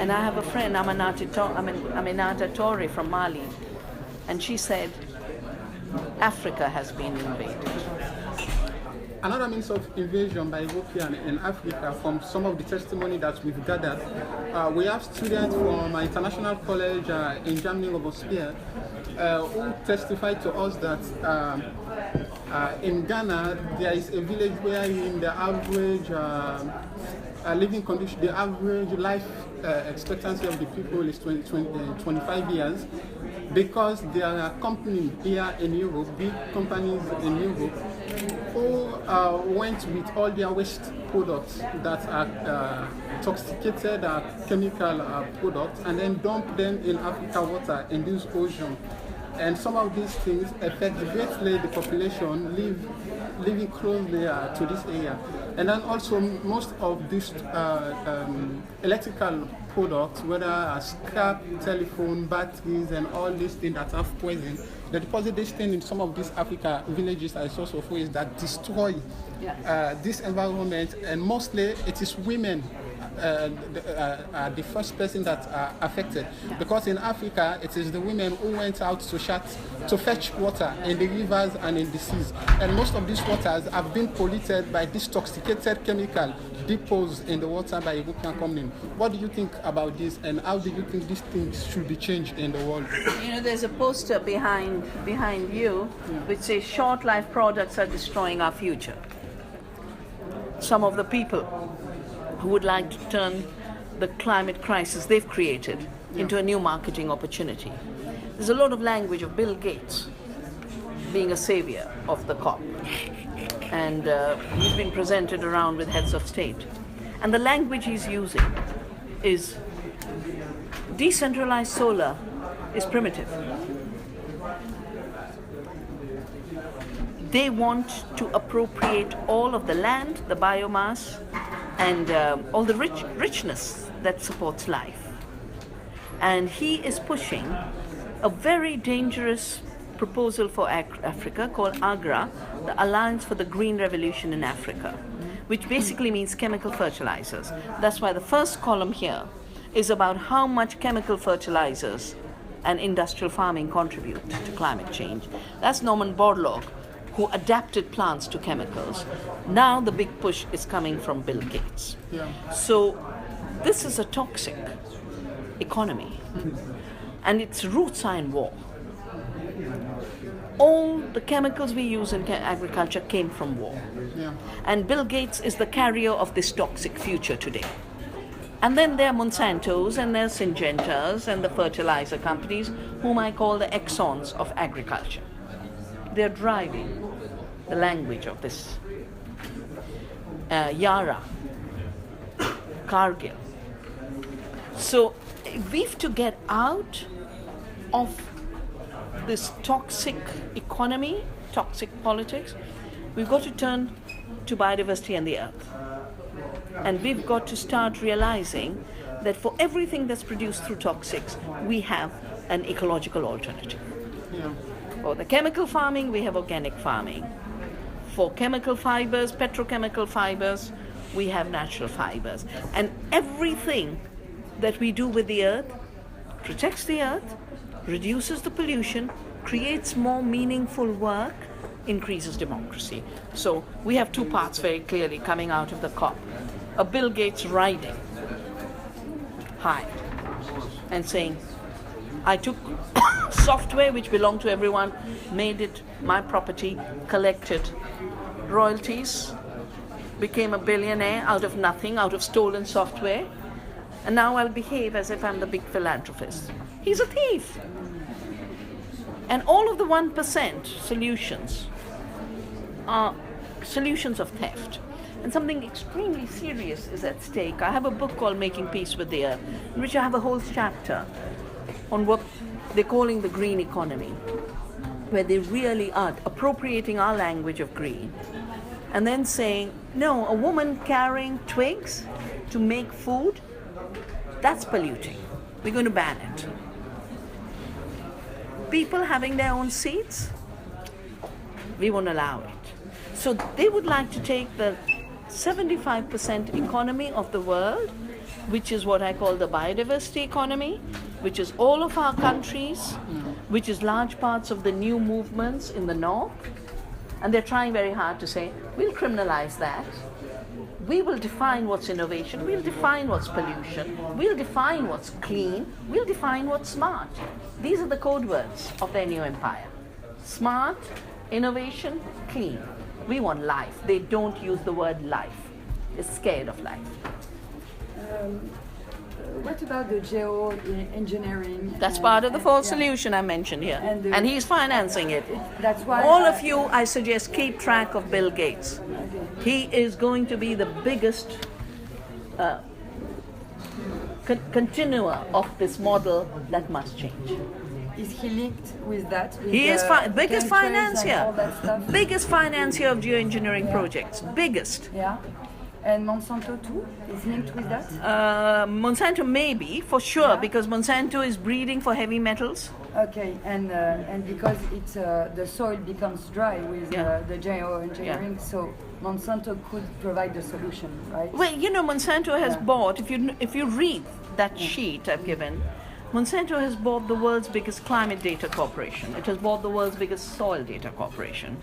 And I have a friend, Aminata Torre from Mali, and she said, Africa has been invaded. Another means of invasion by European in Africa, from some of the testimony that we've gathered, we have students from an international college in Germany, Robespierre, who testified to us that in Ghana there is a village where in the average living condition, the average life expectancy of the people is 25 years, because there are companies here in Europe, big companies in Europe, who went with all their waste products that are toxicated chemical products, and then dump them in Africa water in this ocean. And some of these things affect greatly the population living closely to this area. And then also most of these electrical products, whether scrap, telephone, batteries, and all these things that have poison, they deposit this thing in some of these Africa villages as a source of waste that destroy this environment, and mostly it is women the first person that are affected, because in Africa it is the women who went out to fetch water in the rivers and in the seas, and most of these waters have been polluted by this toxicated chemical deposed in the water by European company. What do you think about this, and how do you think these things should be changed in the world? You know, there's a poster behind you which says short life products are destroying our future. Some of the people who would like to turn the climate crisis they've created into a new marketing opportunity. There's a lot of language of Bill Gates being a savior of the COP. And he's been presented around with heads of state. And the language he's using is decentralized solar is primitive. They want to appropriate all of the land, the biomass, and all the richness that supports life. And he is pushing a very dangerous proposal for Africa called AGRA, the Alliance for the Green Revolution in Africa, which basically means chemical fertilizers. That's why the first column here is about how much chemical fertilizers and industrial farming contribute to climate change. That's Norman Borlaug, who adapted plants to chemicals. Now the big push is coming from Bill Gates. So this is a toxic economy, and its roots are in war. All the chemicals we use in agriculture came from war. And Bill Gates is the carrier of this toxic future today. And then there are Monsantos and there are Syngentas and the fertilizer companies, whom I call the Exxons of agriculture. They're driving the language of this Yara, Cargill. So we've to get out of this toxic economy, toxic politics. We've got to turn to biodiversity and the earth. And we've got to start realizing that for everything that's produced through toxics, we have an ecological alternative. For the chemical farming, we have organic farming. For chemical fibers, petrochemical fibers, we have natural fibers. And everything that we do with the earth protects the earth, reduces the pollution, creates more meaningful work, increases democracy. So we have two parts very clearly coming out of the COP. A Bill Gates riding high and saying, I took software which belonged to everyone, made it my property, collected royalties, became a billionaire out of nothing, out of stolen software, and now I'll behave as if I'm the big philanthropist. He's a thief. And all of the 1% solutions are solutions of theft. And something extremely serious is at stake. I have a book called Making Peace with the Earth, in which I have a whole chapter on what they're calling the green economy, where they really are appropriating our language of green and then saying, no, a woman carrying twigs to make food, that's polluting. We're going to ban it. People having their own seats, we won't allow it. So they would like to take the 75% economy of the world which is what I call the biodiversity economy, which is all of our countries, which is large parts of the new movements in the north. And they're trying very hard to say, we'll criminalize that. We will define what's innovation, we'll define what's pollution, we'll define what's clean, we'll define what's smart. These are the code words of their new empire. Smart, innovation, clean. We want life. They don't use the word life. They're scared of life. What about the geoengineering? That's part of the fourth solution I mentioned here. And he's financing it. That's why all of you, I suggest, keep track of Bill Gates. He is going to be the biggest continuer of this model that must change. Is he linked with that? With He is biggest financier. Big Biggest financier of geoengineering projects. Biggest. Yeah. And Monsanto too is linked with that? Monsanto maybe, for sure, because Monsanto is breeding for heavy metals. Okay, and because it's the soil becomes dry with the geoengineering, so Monsanto could provide the solution, right? Well, you know, Monsanto has bought. If you read that sheet I've given, Monsanto has bought the world's biggest climate data corporation. It has bought the world's biggest soil data corporation.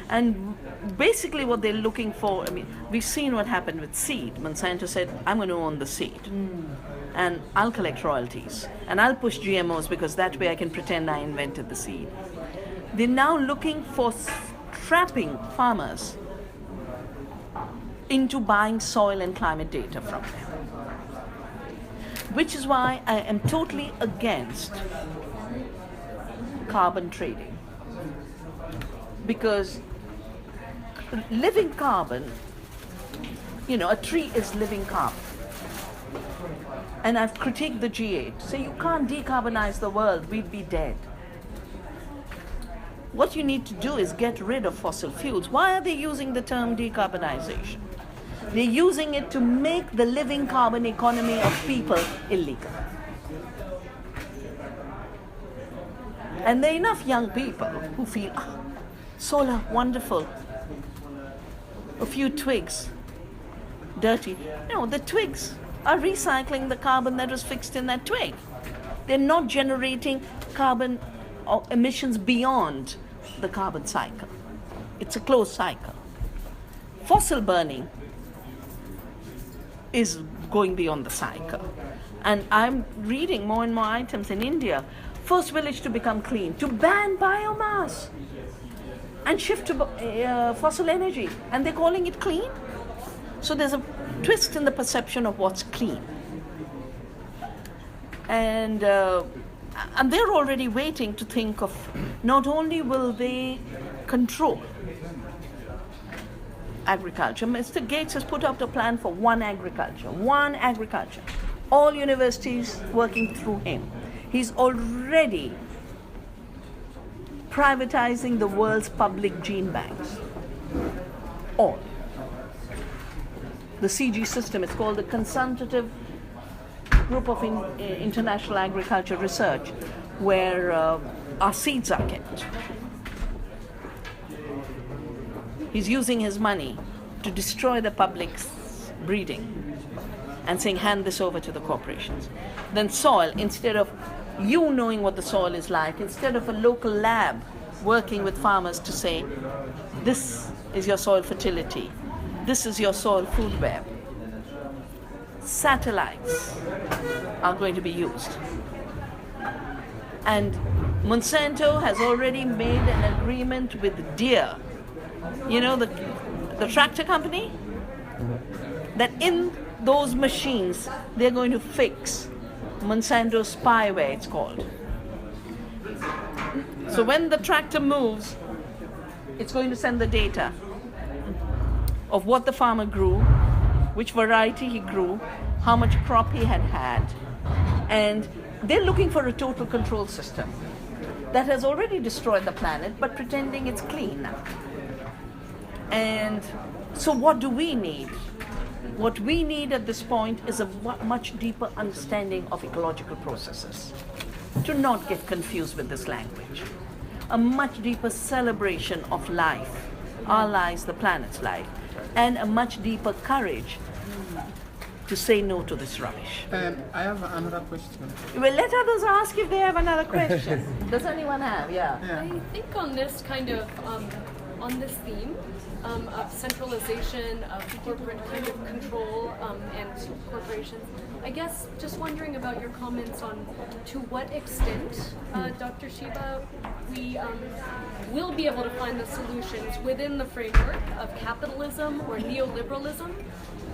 And basically what they're looking for, I mean, we've seen what happened with seed. Monsanto said, I'm going to own the seed. And I'll collect royalties. And I'll push GMOs because that way I can pretend I invented the seed. They're now looking for trapping farmers into buying soil and climate data from them. Which is why I am totally against carbon trading. Because living carbon, you know, a tree is living carbon. And I've critiqued the G8. So you can't decarbonize the world, we'd be dead. What you need to do is get rid of fossil fuels. Why are they using the term decarbonization? They're using it to make the living carbon economy of people illegal. And there are enough young people who feel, solar, wonderful. A few twigs, dirty. No, the twigs are recycling the carbon that was fixed in that twig. They're not generating carbon or emissions beyond the carbon cycle. It's a closed cycle. Fossil burning is going beyond the cycle. And I'm reading more and more items in India. First village to become clean, to ban biomass and shift to fossil energy. And they're calling it clean. So there's a twist in the perception of what's clean. And they're already waiting to think of, not only will they control agriculture. Mr. Gates has put up a plan for one agriculture. All universities working through him. He's already privatizing the world's public gene banks. All. The CG system, it's called the Consultative Group of International Agriculture Research, where our seeds are kept. He's using his money to destroy the public's breeding and saying, hand this over to the corporations. Then soil, instead of you knowing what the soil is like, instead of a local lab working with farmers to say, this is your soil fertility, this is your soil food web, satellites are going to be used. And Monsanto has already made an agreement with Deere, you know, the tractor company, that in those machines they're going to fix Monsanto spyware, it's called. So when the tractor moves, it's going to send the data of what the farmer grew, which variety he grew, how much crop he had had, and they're looking for a total control system that has already destroyed the planet, but pretending it's clean now. And so what do we need? What we need at this point is a much deeper understanding of ecological processes. To not get confused with this language. A much deeper celebration of life, our lives, the planet's life, and a much deeper courage to say no to this rubbish. I have another question. Well, let others ask if they have another question. Does anyone have? Yeah. I think on this kind of on this theme of centralization of corporate kind of control and corporations, I guess just wondering about your comments on to what extent, Dr. Shiva, we will be able to find the solutions within the framework of capitalism or neoliberalism,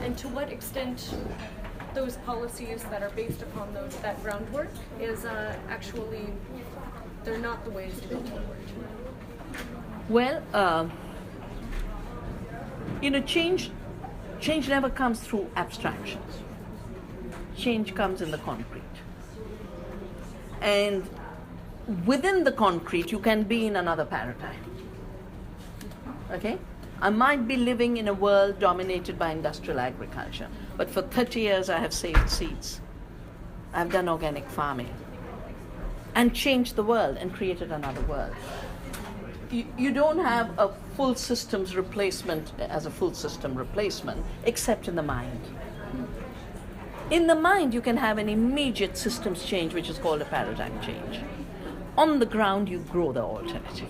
and to what extent those policies that are based upon that groundwork is actually, they're not the ways to go forward. Well, change never comes through abstractions. Change comes in the concrete. And within the concrete, you can be in another paradigm. Okay? I might be living in a world dominated by industrial agriculture, but for 30 years I have saved seeds. I've done organic farming and changed the world and created another world. You don't have a full systems replacement as a full system replacement, except in the mind. In the mind, you can have an immediate systems change, which is called a paradigm change. On the ground, you grow the alternative.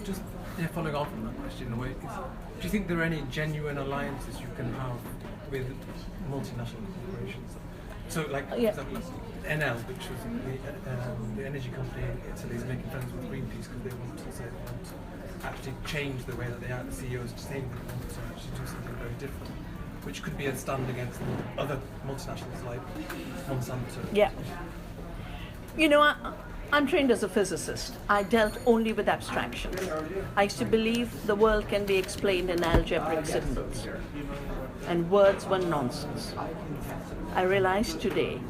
Just following on from that question, in a way, do you think there are any genuine alliances you can have with multinational corporations? So, like, for example, NL, which was the energy company in Italy, is making friends with Greenpeace because they want to actually change the way that they act. The CEOs are saying they want to actually do something very different, which could be a stand against other multinationals like Monsanto. Yeah. I'm trained as a physicist. I dealt only with abstractions. I used to believe the world can be explained in algebraic symbols, and words were nonsense. I realize today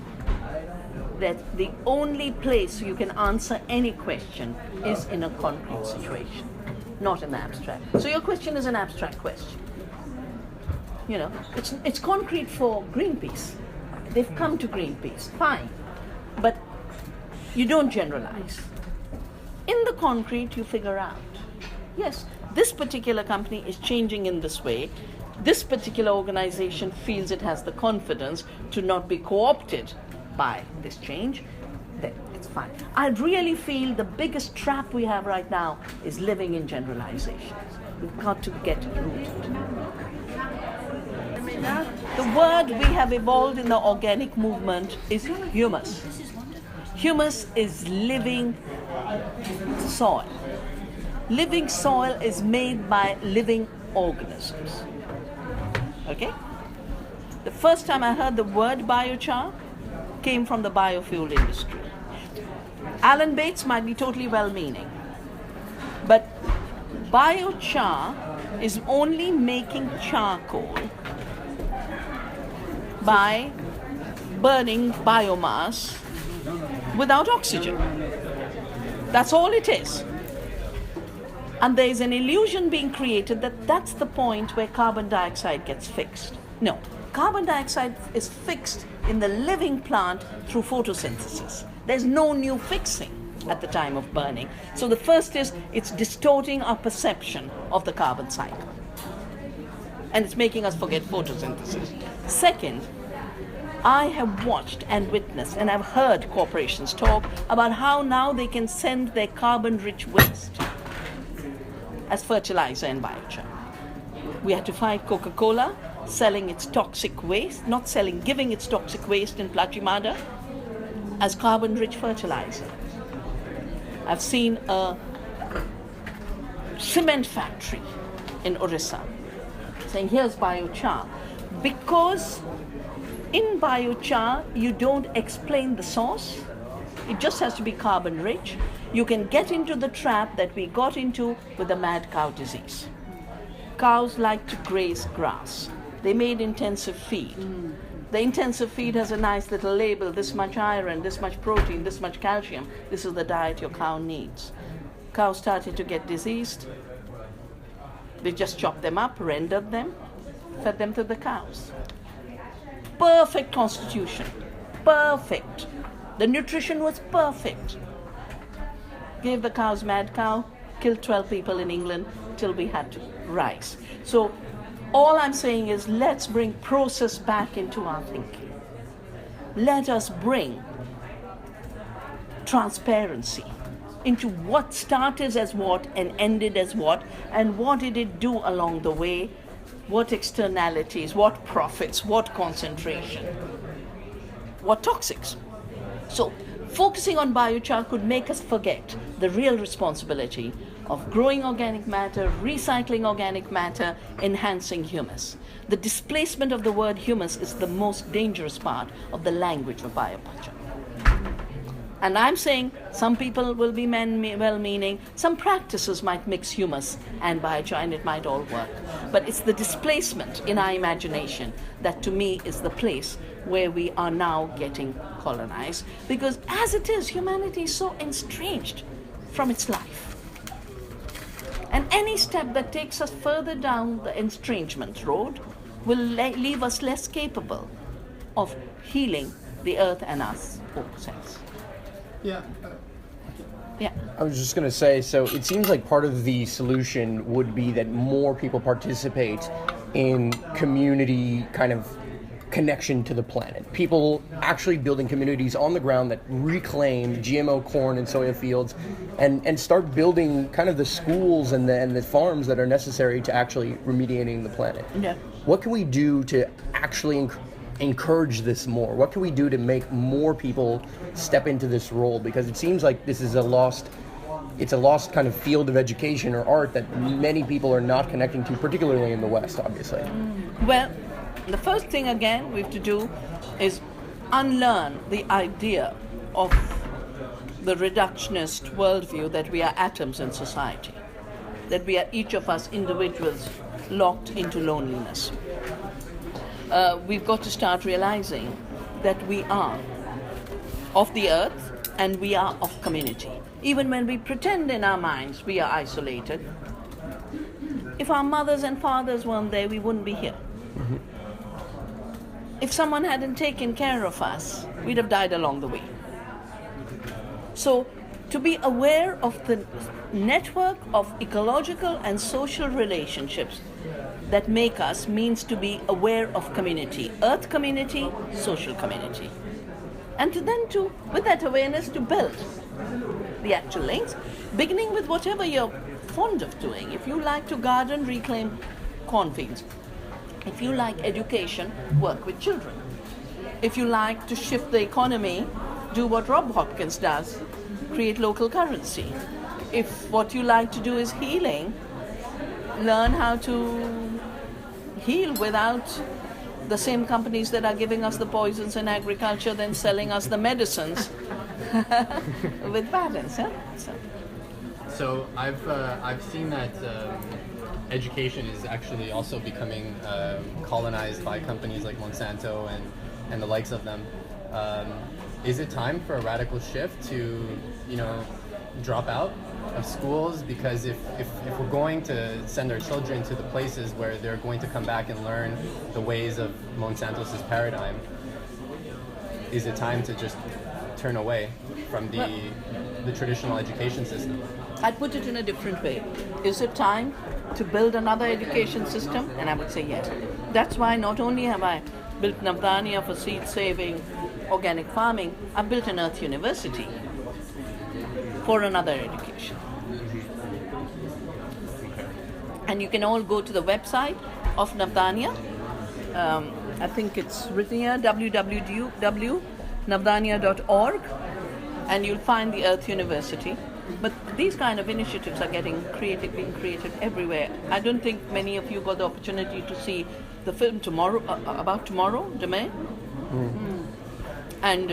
that the only place you can answer any question is in a concrete situation, not in the abstract. So your question is an abstract question. It's concrete for Greenpeace. They've come to Greenpeace, fine. But you don't generalize. In the concrete, you figure out, yes, this particular company is changing in this way. This particular organization feels it has the confidence to not be co-opted by this change, then it's fine. I really feel the biggest trap we have right now is living in generalizations. We've got to get rooted. The word we have evolved in the organic movement is humus. Humus is living soil. Living soil is made by living organisms. Okay? The first time I heard the word biochar came from the biofuel industry. Alan Bates might be totally well-meaning, but biochar is only making charcoal by burning biomass without oxygen. That's all it is. And there is an illusion being created that that's the point where carbon dioxide gets fixed. No, carbon dioxide is fixed in the living plant through photosynthesis. There's no new fixing at the time of burning. So the first is it's distorting our perception of the carbon cycle. And it's making us forget photosynthesis. Second, I have watched and witnessed and I've heard corporations talk about how now they can send their carbon-rich waste as fertilizer and biochar. We had to fight Coca-Cola selling its toxic waste, giving its toxic waste in Plachimada as carbon-rich fertilizer. I've seen a cement factory in Orissa saying, here's biochar. Because in biochar, you don't explain the source. It just has to be carbon-rich. You can get into the trap that we got into with the mad cow disease. Cows like to graze grass. They made intensive feed. The intensive feed has a nice little label, this much iron, this much protein, this much calcium. This is the diet your cow needs. Cows started to get diseased. They just chopped them up, rendered them, fed them to the cows. Perfect constitution. Perfect. The nutrition was perfect. Gave the cows mad cow, killed 12 people in England till we had to rise. So All I'm saying is let's bring process back into our thinking. Let us bring transparency into what started as what and ended as what, and what did it do along the way, what externalities, what profits, what concentration, what toxics. So focusing on biochar could make us forget the real responsibility of growing organic matter, recycling organic matter, enhancing humus. The displacement of the word humus is the most dangerous part of the language of bioculture. And I'm saying some people will be well-meaning, some practices might mix humus and biochar and it might all work. But it's the displacement in our imagination that to me is the place where we are now getting colonized. Because as it is, humanity is so estranged from its life. And any step that takes us further down the estrangement road will leave us less capable of healing the earth and us, sense. Yeah. Yeah. I was just going to say, so it seems like part of the solution would be that more people participate in community kind of connection to the planet. People actually building communities on the ground that reclaim GMO corn and soya fields and start building kind of the schools and the farms that are necessary to actually remediating the planet. Yeah. What can we do to actually encourage this more? What can we do to make more people step into this role? Because it seems like this is a lost kind of field of education or art that many people are not connecting to, particularly in the West, obviously. Well, the first thing again we have to do is unlearn the idea of the reductionist worldview that we are atoms in society, that we are each of us individuals locked into loneliness. We've got to start realizing that we are of the earth and we are of community. Even when we pretend in our minds we are isolated, if our mothers and fathers weren't there, we wouldn't be here. Mm-hmm. If someone hadn't taken care of us, we'd have died along the way. So, to be aware of the network of ecological and social relationships that make us means to be aware of community, earth community, social community. And with that awareness, to build the actual links, beginning with whatever you're fond of doing. If you like to garden, reclaim cornfields. If you like education, work with children. If you like to shift the economy, do what Rob Hopkins does, create local currency. If what you like to do is healing, learn how to heal without the same companies that are giving us the poisons in agriculture then selling us the medicines with balance. Huh? So I've seen that education is actually also becoming colonized by companies like Monsanto and the likes of them. Is it time for a radical shift to, drop out of schools? Because if we're going to send our children to the places where they're going to come back and learn the ways of Monsanto's paradigm, is it time to just turn away from the traditional education system? I'd put it in a different way. Is it time to build another education system? And I would say yes. That's why not only have I built Navdanya for seed-saving organic farming, I've built an Earth University for another education. And you can all go to the website of Navdanya. I think it's written here, www.navdanya.org, and you'll find the Earth University. But these kind of initiatives are being created everywhere. I don't think many of you got the opportunity to see the film about tomorrow, Demain. Mm-hmm. And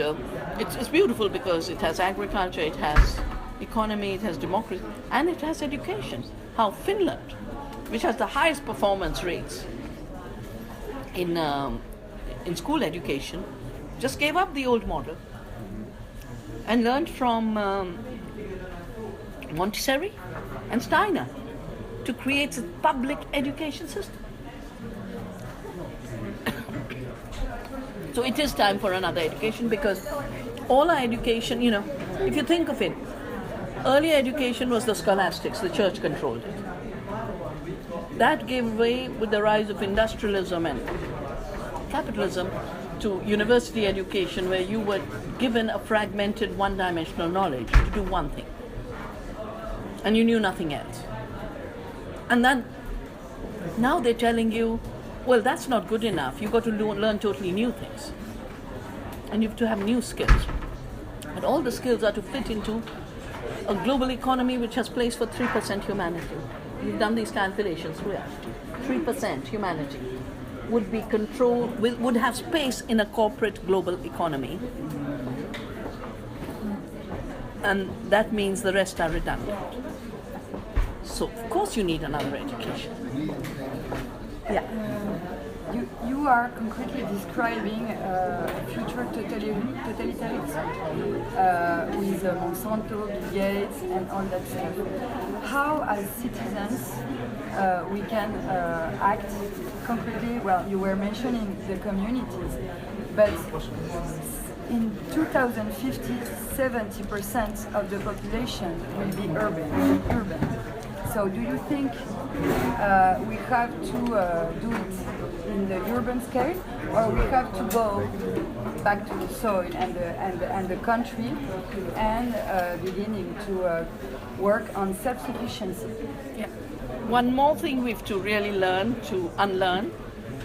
it's beautiful because it has agriculture, it has economy, it has democracy, and it has education. How Finland, which has the highest performance rates in school education, just gave up the old model and learned from Montessori and Steiner to create a public education system. So it is time for another education, because all our education, if you think of it, earlier education was the scholastics, the church controlled it. that gave way with the rise of industrialism and capitalism to university education, where you were given a fragmented, one-dimensional knowledge to do one thing, and you knew nothing else. And then now they're telling you, well, that's not good enough. You've got to learn totally new things, and you have to have new skills. And all the skills are to fit into a global economy which has place for 3% humanity. We've done these calculations. 3% humanity would be controlled, would have space in a corporate global economy. And that means the rest are redundant. So, of course, you need another education. Yeah. You are concretely describing future totalitarianism with Monsanto, Bill Gates, and all that stuff. How, as citizens, we can act concretely? Well, you were mentioning the communities, but in 2050, 70% of the population will be urban. So do you think we have to do it in the urban scale, or we have to go back to the soil and the country and beginning to work on self-sufficiency? Yeah. One more thing we have to really learn to unlearn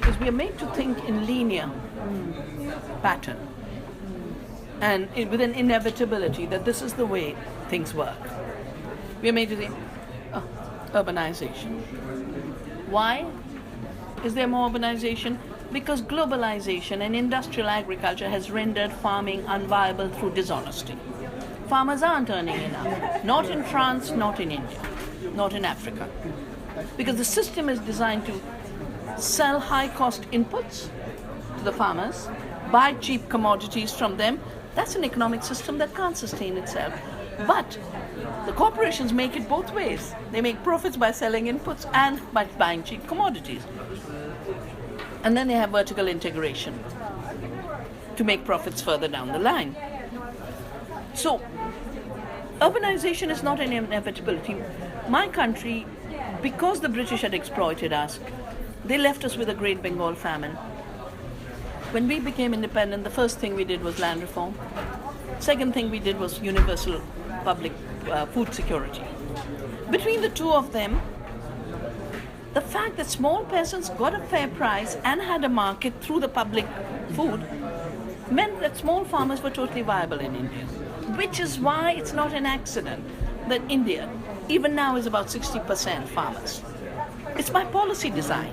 is we are made to think in linear pattern and with an inevitability that this is the way things work. We are made to think, urbanization. Why is there more urbanization? Because globalization and industrial agriculture has rendered farming unviable through dishonesty. Farmers aren't earning enough, not in France, not in India, not in Africa. Because the system is designed to sell high-cost inputs to the farmers, buy cheap commodities from them. That's an economic system that can't sustain itself. But the corporations make it both ways. They make profits by selling inputs and by buying cheap commodities. And then they have vertical integration to make profits further down the line. So, urbanization is not an inevitability. My country, because the British had exploited us, they left us with a Great Bengal famine. When we became independent, the first thing we did was land reform. Second thing we did was universal public food security. Between the two of them, the fact that small peasants got a fair price and had a market through the public food meant that small farmers were totally viable in India. Which is why it's not an accident that India, even now, is about 60% farmers. It's by policy design.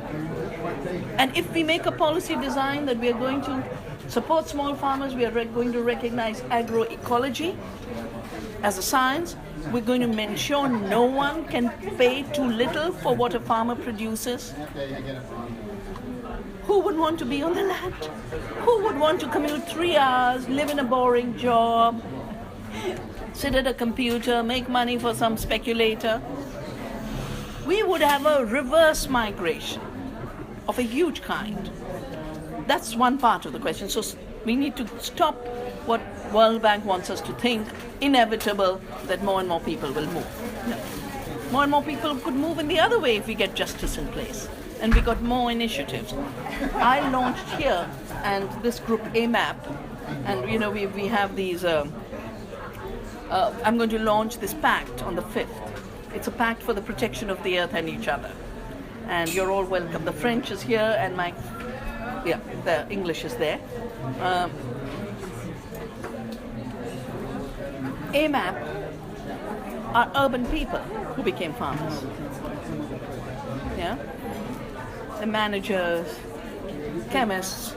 And if we make a policy design that we are going to support small farmers, we are going to recognize agroecology as a science, we're going to ensure no one can pay too little for what a farmer produces. Who would want to be on the land? Who would want to commute 3 hours, live in a boring job, sit at a computer, make money for some speculator? We would have a reverse migration of a huge kind. That's one part of the question. So we need to stop what World Bank wants us to think, inevitable that more and more people will move. No. More and more people could move in the other way if we get justice in place. And we got more initiatives. I launched here, and this group AMAP, and you know we have these. I'm going to launch this pact on the 5th. It's a pact for the protection of the earth and each other. And you're all welcome. The French is here, and the English is there. AMAP are urban people who became farmers. Yeah? The managers, chemists,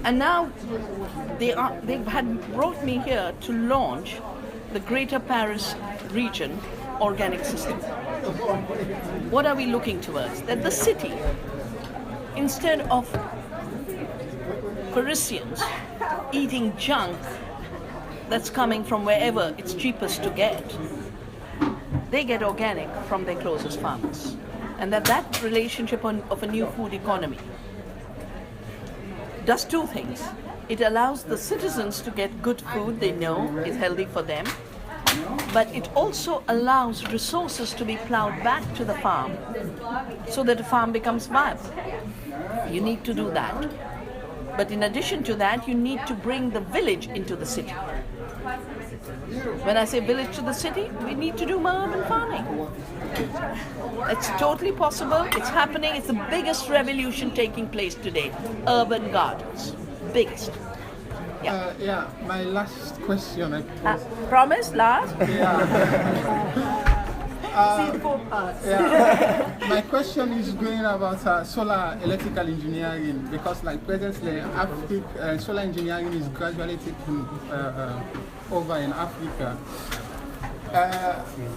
and now they had brought me here to launch the Greater Paris region organic system. What are we looking towards? That the city, instead of Parisians eating junk that's coming from wherever it's cheapest to get, they get organic from their closest farmers. And that relationship of a new food economy does two things. It allows the citizens to get good food they know is healthy for them, but it also allows resources to be plowed back to the farm so that the farm becomes viable. You need to do that. But in addition to that, you need to bring the village into the city. When I say village to the city, we need to do more urban farming. It's totally possible. It's happening. It's the biggest revolution taking place today. Urban gardens. Biggest. Yeah, my last question. I suppose. Promise, last? My question is going about solar electrical engineering, because like presently solar engineering is gradually taking over in Africa.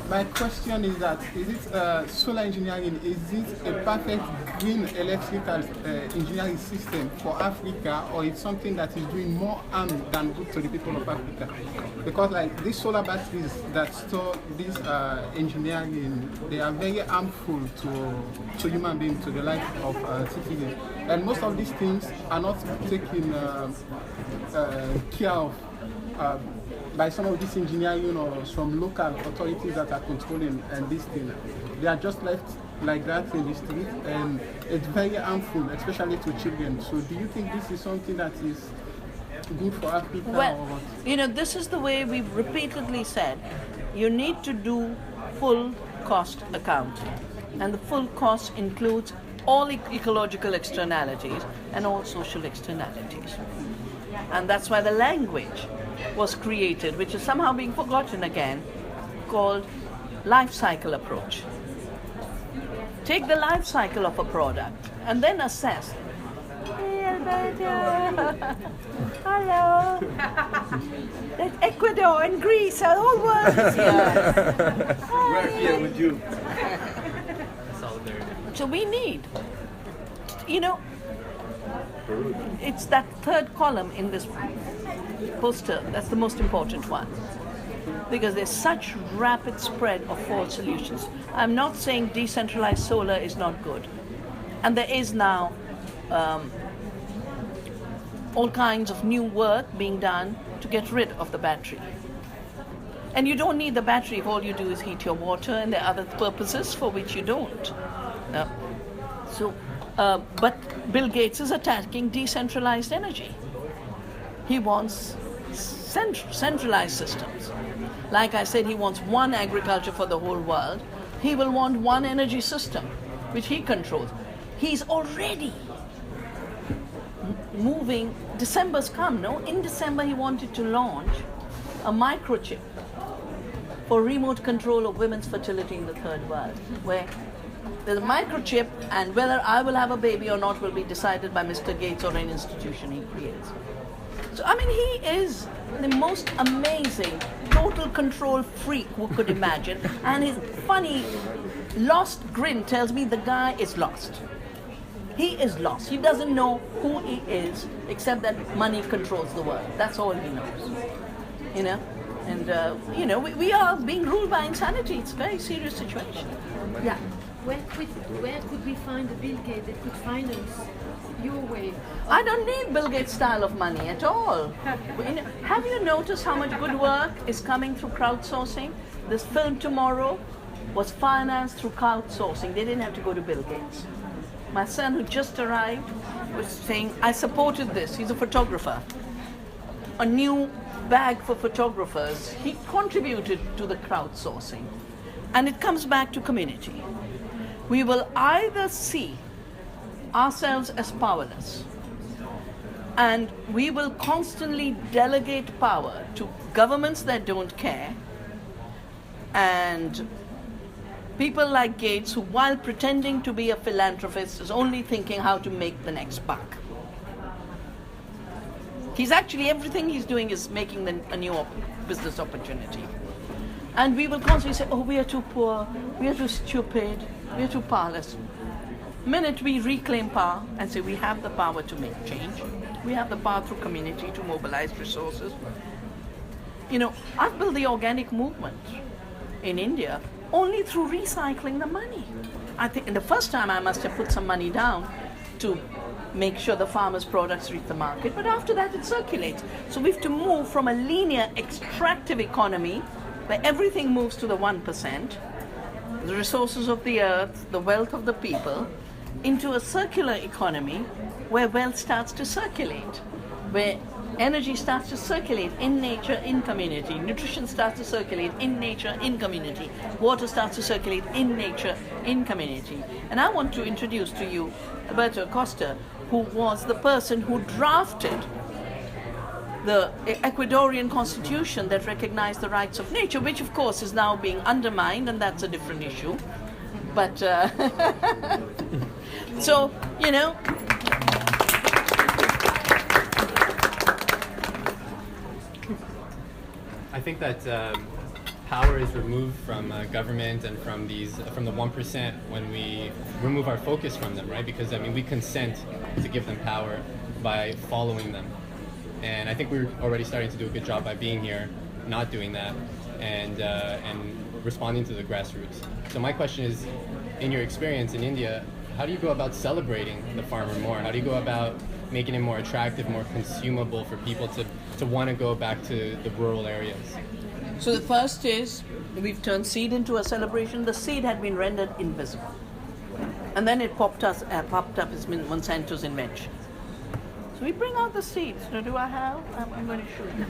My question is that, is it solar engineering, is it a perfect green electrical engineering system for Africa, or it's something that is doing more harm than good to the people of Africa? Because like these solar batteries that store this engineering, they are very harmful to human beings, to the life of citizens. And most of these things are not taken care of by some of this engineering or some local authorities that are controlling this thing. They are just left like that in the street, and it's very harmful, especially to children. So do you think this is something that is good for Africa? Well, or what? you know, this is the way we've repeatedly said. You need to do full cost accounting. And the full cost includes all ecological externalities and all social externalities. And that's why the language was created, which is somehow being forgotten again, called life cycle approach. Take the life cycle of a product and then assess. Hello. There's Ecuador and Greece, the whole world is here. We're here with you. So we need, you know, it's that third column in this poster that's the most important one, because there's such rapid spread of false solutions. I'm not saying decentralized solar is not good, and there is now all kinds of new work being done to get rid of the battery. And you don't need the battery if all you do is heat your water, and there are other purposes for which you don't. But Bill Gates is attacking decentralized energy. He wants centralized systems. Like I said, he wants one agriculture for the whole world. He will want one energy system, which he controls. He's already moving. December's come, no? In December, he wanted to launch a microchip for remote control of women's fertility in the third world, where there's a microchip, and whether I will have a baby or not will be decided by Mr. Gates or an institution he creates. So, I mean, he is the most amazing, total control freak who could imagine. And his funny, lost grin tells me the guy is lost. He is lost. He doesn't know who he is, except that money controls the world. That's all he knows. You know? And, you know, we are being ruled by insanity. It's a very serious situation. Yeah. Where could we find a Bill Gates that could finance your way? I don't need Bill Gates' style of money at all. Have you noticed how much good work is coming through crowdsourcing? This film Tomorrow was financed through crowdsourcing. They didn't have to go to Bill Gates. My son, who just arrived, was saying, I supported this. He's a photographer. A new bag for photographers. He contributed to the crowdsourcing. And it comes back to community. We will either see ourselves as powerless, and we will constantly delegate power to governments that don't care, and people like Gates, who, while pretending to be a philanthropist, is only thinking how to make the next buck. He's actually, everything he's doing is making a new business opportunity. And we will constantly say, oh, we are too poor, we are too stupid, we are too powerless. The minute we reclaim power and say we have the power to make change, we have the power through community to mobilize resources. You know, I've built the organic movement in India only through recycling the money. I think in the first time I must have put some money down to make sure the farmers' products reach the market, but after that it circulates. So we have to move from a linear extractive economy where everything moves to the 1%, the resources of the earth, the wealth of the people, into a circular economy where wealth starts to circulate, where energy starts to circulate in nature, in community, nutrition starts to circulate in nature, in community, water starts to circulate in nature, in community. And I want to introduce to you Alberto Costa, who was the person who drafted the Ecuadorian constitution that recognized the rights of nature, which of course is now being undermined, and that's a different issue. But, so, you know, I think that power is removed from government and from the 1% when we remove our focus from them, right? Because I mean, we consent to give them power by following them, and I think we're already starting to do a good job by being here, not doing that, and responding to the grassroots. So my question is, in your experience in India, how do you go about celebrating the farmer more? How do you go about making it more attractive, more consumable for people to want to go back to the rural areas? So the first is, we've turned seed into a celebration. The seed had been rendered invisible. And then it popped up as Monsanto's invention. So we bring out the seeds. Now, do I have? I'm going to show you.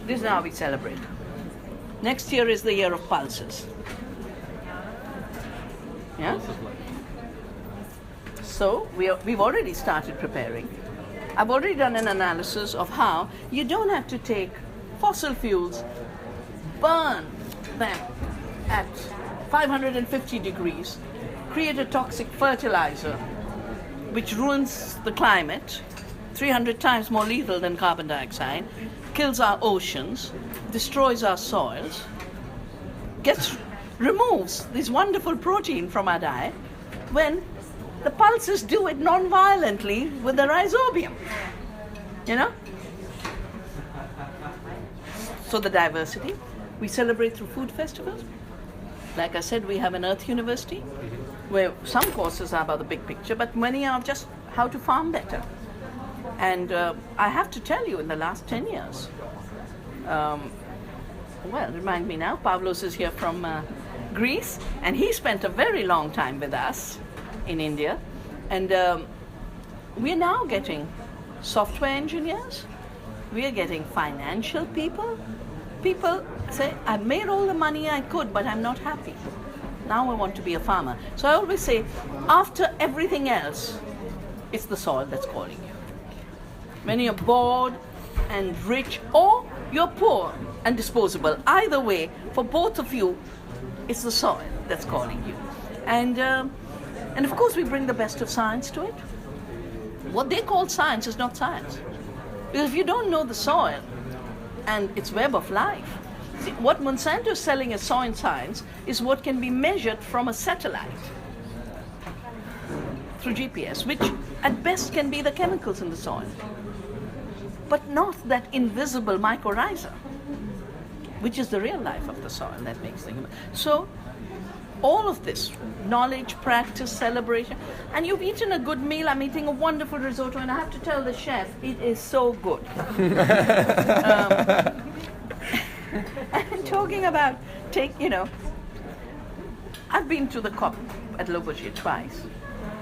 This is how we celebrate. Next year is the year of pulses. Yeah? So we've already started preparing. I've already done an analysis of how you don't have to take fossil fuels, burn them at 550 degrees, create a toxic fertilizer which ruins the climate, 300 times more lethal than carbon dioxide, kills our oceans, destroys our soils, removes this wonderful protein from our diet, when the pulses do it non-violently with the rhizobium. You know? So the diversity, we celebrate through food festivals. Like I said, we have an Earth University, where some courses are about the big picture, but many are just how to farm better. And I have to tell you, in the last 10 years, well, remind me now, Pavlos is here from Greece, and he spent a very long time with us in India. And we're now getting software engineers, we are getting financial people. People say, I made all the money I could, but I'm not happy. Now I want to be a farmer. So I always say, after everything else, it's the soil that's calling you. When you're bored and rich, or you're poor and disposable, either way, for both of you, it's the soil that's calling you. And of course we bring the best of science to it. What they call science is not science. Because if you don't know the soil and its web of life, see, what Monsanto is selling as soil science is what can be measured from a satellite through GPS, which at best can be the chemicals in the soil, but not that invisible mycorrhiza, which is the real life of the soil that makes the human. So all of this, knowledge, practice, celebration, and you've eaten a good meal. I'm eating a wonderful risotto, and I have to tell the chef, it is so good. And talking about, I've been to the COP at Le Bourget twice.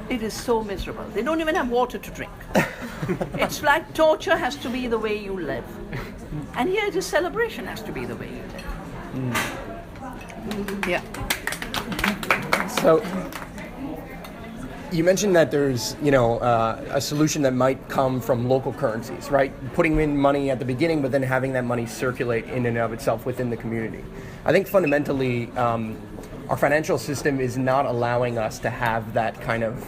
It is so miserable. They don't even have water to drink. It's like torture has to be the way you live. And here it is, celebration has to be the way you live. Yeah. So you mentioned that there's, a solution that might come from local currencies, right? Putting in money at the beginning, but then having that money circulate in and of itself within the community. I think fundamentally, our financial system is not allowing us to have that kind of,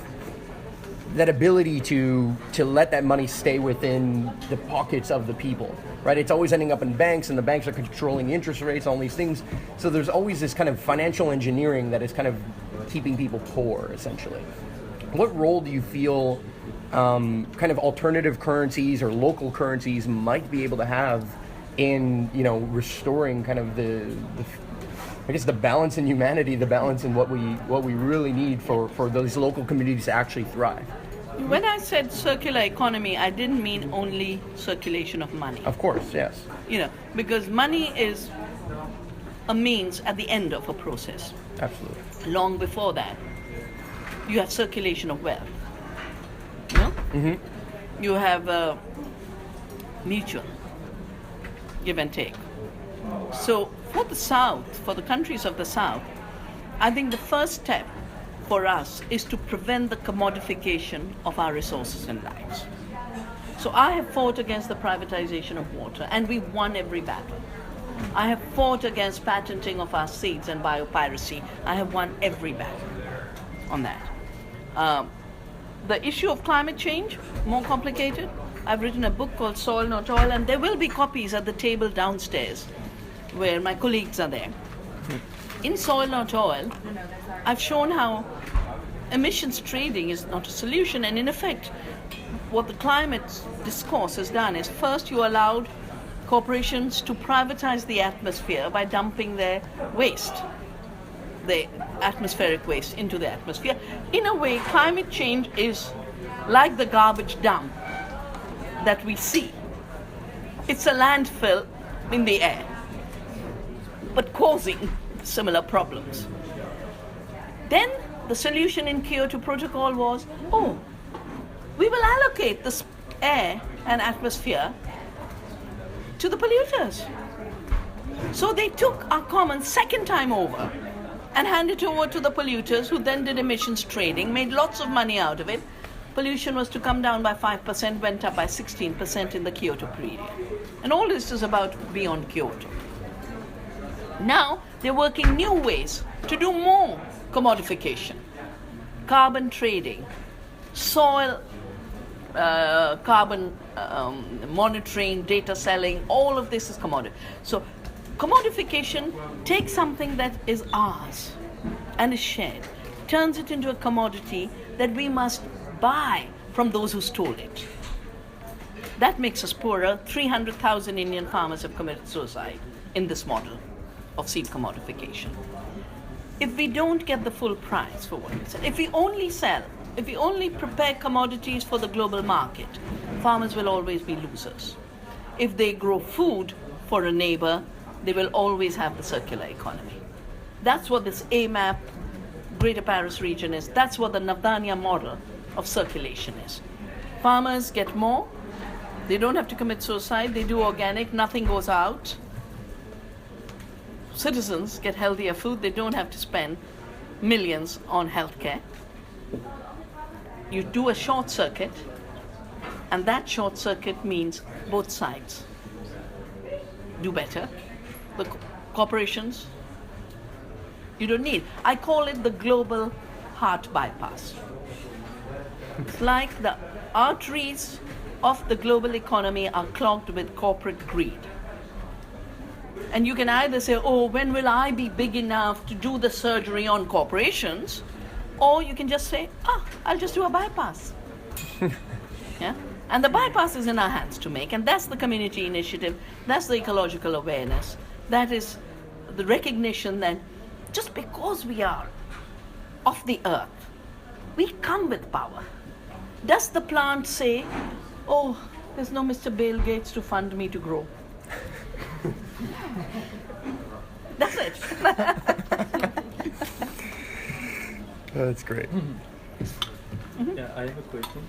that ability to let that money stay within the pockets of the people, right? It's always ending up in banks, and the banks are controlling the interest rates, all these things. So there's always this kind of financial engineering that is kind of keeping people poor, essentially. What role do you feel kind of alternative currencies or local currencies might be able to have in, restoring kind of I guess the balance in humanity, the balance in what we really need for those local communities to actually thrive. When I said circular economy, I didn't mean only circulation of money. Of course, yes. Because money is a means at the end of a process. Absolutely. Long before that, you have circulation of wealth. You have mutual give and take. So for the South, for the countries of the South, I think the first step for us is to prevent the commodification of our resources and lives. So I have fought against the privatization of water, and we won every battle. I have fought against patenting of our seeds and biopiracy. I have won every battle on that. The issue of climate change, more complicated. I've written a book called Soil Not Oil, and there will be copies at the table downstairs where my colleagues are there. In Soil Not Oil, I've shown how emissions trading is not a solution, and in effect, what the climate discourse has done is first you allowed corporations to privatize the atmosphere by dumping their waste, the atmospheric waste, into the atmosphere. In a way, climate change is like the garbage dump that we see. It's a landfill in the air, but causing similar problems. Then the solution in Kyoto Protocol was, we will allocate this air and atmosphere to the polluters. So they took our commons second time over and handed it over to the polluters, who then did emissions trading, made lots of money out of it. Pollution was to come down by 5%, went up by 16% in the Kyoto period. And all this is about beyond Kyoto. Now they're working new ways to do more commodification. Carbon trading, soil carbon monitoring, data selling, all of this is commodity. So commodification takes something that is ours and is shared, turns it into a commodity that we must buy from those who stole it. That makes us poorer. 300,000 Indian farmers have committed suicide in this model of seed commodification. If we don't get the full price for what we sell, if we only prepare commodities for the global market, farmers will always be losers. If they grow food for a neighbor, they will always have the circular economy. That's what this AMAP, Greater Paris region is. That's what the Navdanya model of circulation is. Farmers get more. They don't have to commit suicide. They do organic. Nothing goes out. Citizens get healthier food. They don't have to spend millions on healthcare. You do a short circuit, and that short circuit means both sides do better. The corporations, you don't need. I call it the global heart bypass. It's like the arteries of the global economy are clogged with corporate greed. And you can either say, when will I be big enough to do the surgery on corporations? Or you can just say, I'll just do a bypass. Yeah? And the bypass is in our hands to make, and that's the community initiative, that's the ecological awareness, that is the recognition that just because we are of the earth, we come with power. Does the plant say, there's no Mr. Bill Gates to fund me to grow? That's it. That's great. Yeah, I have a question.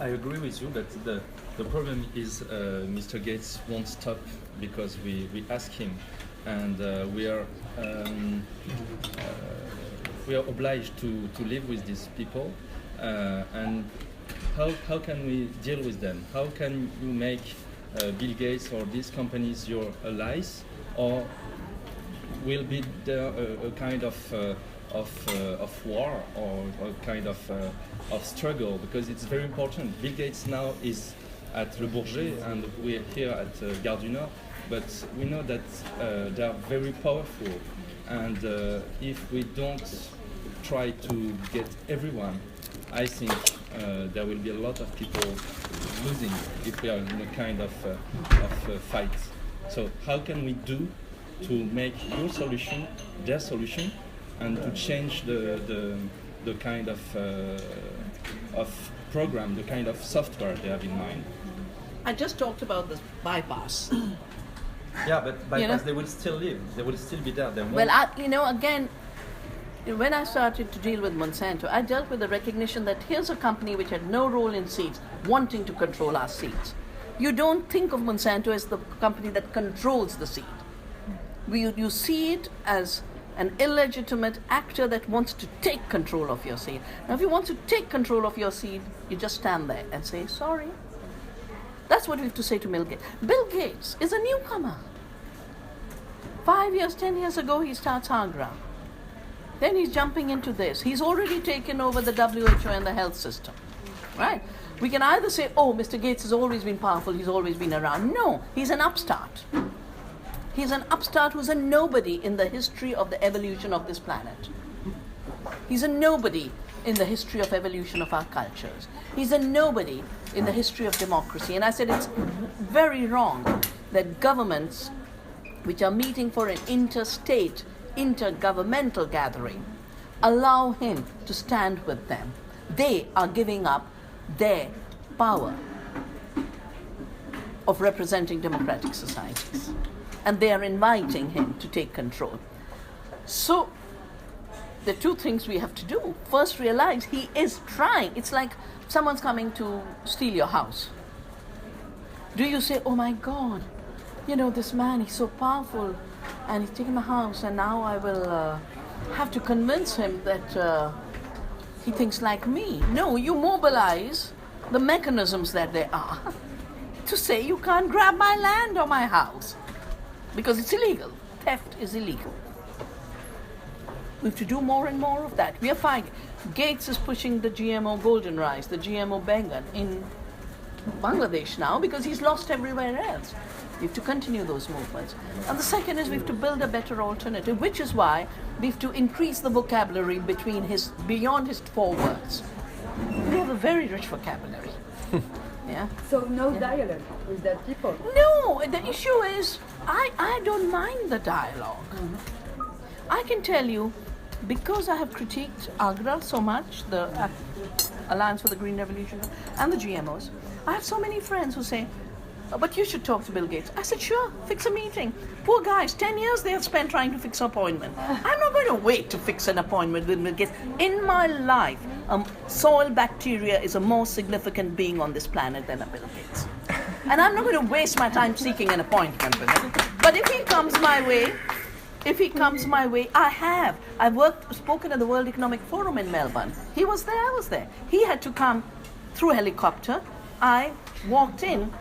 I agree with you that the problem is Mr. Gates won't stop because we ask him, and we are obliged to live with these people. And how can we deal with them? How can you make Bill Gates or these companies your allies, or will be there a kind of war or a kind of struggle, because it's very important. Bill Gates now is at Le Bourget and we're here at Gare du Nord, but we know that they are very powerful, and if we don't try to get everyone, I think there will be a lot of people losing if we are in a kind of fight. So how can we do to make your solution their solution, and to change the kind of program, the kind of software they have in mind. I just talked about this bypass. Yeah, but bypass, they will still live. They will still be there. They won't. Well, again, when I started to deal with Monsanto, I dealt with the recognition that here's a company which had no role in seeds, wanting to control our seeds. You don't think of Monsanto as the company that controls the seed. You see it as an illegitimate actor that wants to take control of your seed. Now, if you want to take control of your seed, you just stand there and say, sorry. That's what we have to say to Bill Gates. Bill Gates is a newcomer. 5 years, 10 years ago, he starts Agra. Then he's jumping into this. He's already taken over the WHO and the health system, right? We can either say, oh, Mr. Gates has always been powerful, he's always been around. No, he's an upstart. He's an upstart who's a nobody in the history of the evolution of this planet. He's a nobody in the history of evolution of our cultures. He's a nobody in the history of democracy. And I said it's very wrong that governments which are meeting for an interstate, intergovernmental gathering, allow him to stand with them. They are giving up their power of representing democratic societies. And they are inviting him to take control. So, the two things we have to do. First, realize he is trying. It's like someone's coming to steal your house. Do you say, oh my God, this man, he's so powerful, and he's taken my house, and now I will have to convince him that he thinks like me. No, you mobilize the mechanisms that there are to say you can't grab my land or my house because it's illegal. Theft is illegal. We have to do more and more of that. We are finding Gates is pushing the GMO golden rice, the GMO bengan in Bangladesh now because he's lost everywhere else. We have to continue those movements. And the second is we have to build a better alternative, which is why we have to increase the vocabulary beyond his 4 words. We have a very rich vocabulary. Yeah. So no dialogue with that people? No, the issue is I don't mind the dialogue. Mm-hmm. I can tell you, because I have critiqued Agra so much, the Alliance for the Green Revolution and the GMOs, I have so many friends who say, but you should talk to Bill Gates. I said, sure, fix a meeting. Poor guys, 10 years they have spent trying to fix an appointment. I'm not going to wait to fix an appointment with Bill Gates. In my life, soil bacteria is a more significant being on this planet than a Bill Gates. And I'm not going to waste my time seeking an appointment with him. But if he comes my way, I've spoken at the World Economic Forum in Melbourne. He was there, I was there. He had to come through helicopter. I walked in.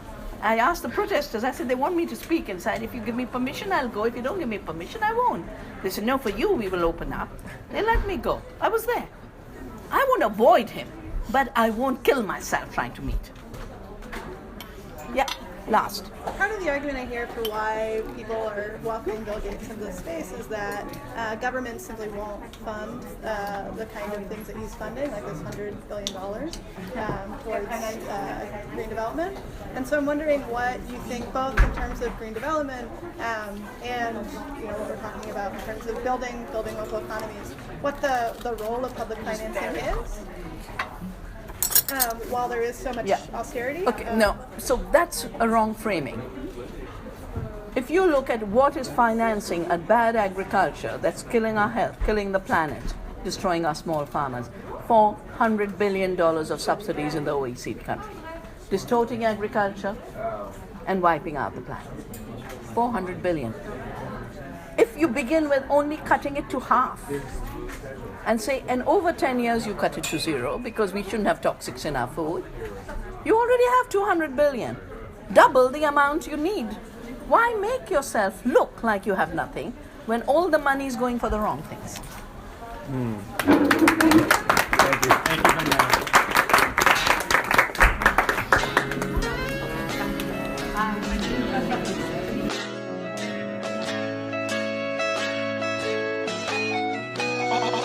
I asked the protesters, I said, they want me to speak inside. If you give me permission, I'll go. If you don't give me permission, I won't. They said, no, for you, we will open up. They let me go. I was there. I won't avoid him, but I won't kill myself trying to meet him. Yeah, last. Part of the argument I hear for why people are welcoming Bill Gates into this space is that governments simply won't fund the kind of things that he's funding, like this $100 billion towards green development. And so I'm wondering what you think, both in terms of green development and what we're talking about in terms of building local economies, what the role of public financing is. While there is so much austerity. Okay, no, so that's a wrong framing. If you look at what is financing a bad agriculture that's killing our health, killing the planet, destroying our small farmers, $400 billion of subsidies in the OECD country, distorting agriculture and wiping out the planet. 400 billion. If you begin with only cutting it to half, and say, and over 10 years you cut it to 0 because we shouldn't have toxics in our food, you already have 200 billion, double the amount you need. Why make yourself look like you have nothing when all the money is going for the wrong things? Thank you. Thank you, Vandana.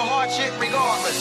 Hardship regardless.